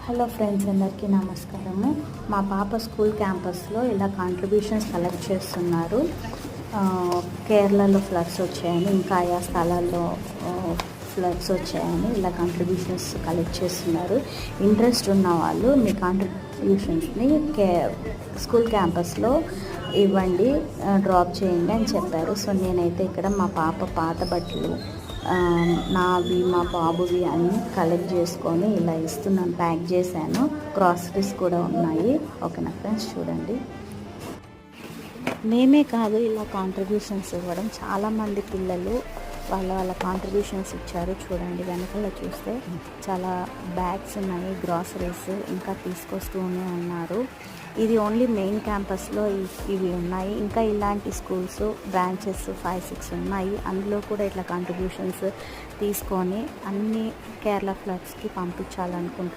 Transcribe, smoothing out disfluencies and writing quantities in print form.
Hello friends, అందరికీ నమస్కారము. మా పాప స్కూల్ క్యాంపస్లో ఇలా కాంట్రిబ్యూషన్స్ కలెక్ట్ చేస్తున్నారు. కేరళలో ఫ్లడ్స్ వచ్చాయని, ఇంకా ఆయా స్థలాల్లో ఫ్లడ్స్ వచ్చాయని ఇలా కాంట్రిబ్యూషన్స్ కలెక్ట్ చేస్తున్నారు. ఇంట్రెస్ట్ ఉన్న వాళ్ళు మీ కాంట్రిబ్యూషన్స్ని స్కూల్ క్యాంపస్లో ఇవ్వండి, డ్రాప్ చేయండి అని చెప్పారు. సో నేనైతే ఇక్కడ మా పాప పాత బట్టలు, నావి మా బాబువి అన్నీ కలెక్ట్ చేసుకొని ఇలా ఇస్తున్నాను, ప్యాక్ చేశాను. గ్రాసరీస్ కూడా ఉన్నాయి. ఓకేనా ఫ్రెండ్స్, చూడండి. మేమే కాదు ఇలా కాంట్రిబ్యూషన్స్ ఇవ్వడం, చాలామంది పిల్లలు వాళ్ళ కాంట్రిబ్యూషన్స్ ఇచ్చారు. చూడండి, వెనకాల చూస్తే చాలా బ్యాగ్స్ ఉన్నాయి, గ్రాసరీస్ ఇంకా తీసుకొస్తూనే ఉన్నారు. ఇది ఓన్లీ మెయిన్ క్యాంపస్లో ఇవి ఉన్నాయి. ఇంకా ఇలాంటి స్కూల్స్ బ్రాంచెస్ 5-6 ఉన్నాయి. అందులో కూడా ఇట్లా కాంట్రిబ్యూషన్స్ తీసుకొని అన్ని కేరళ ఫ్లడ్స్కి పంపించాలనుకుంటున్నాను.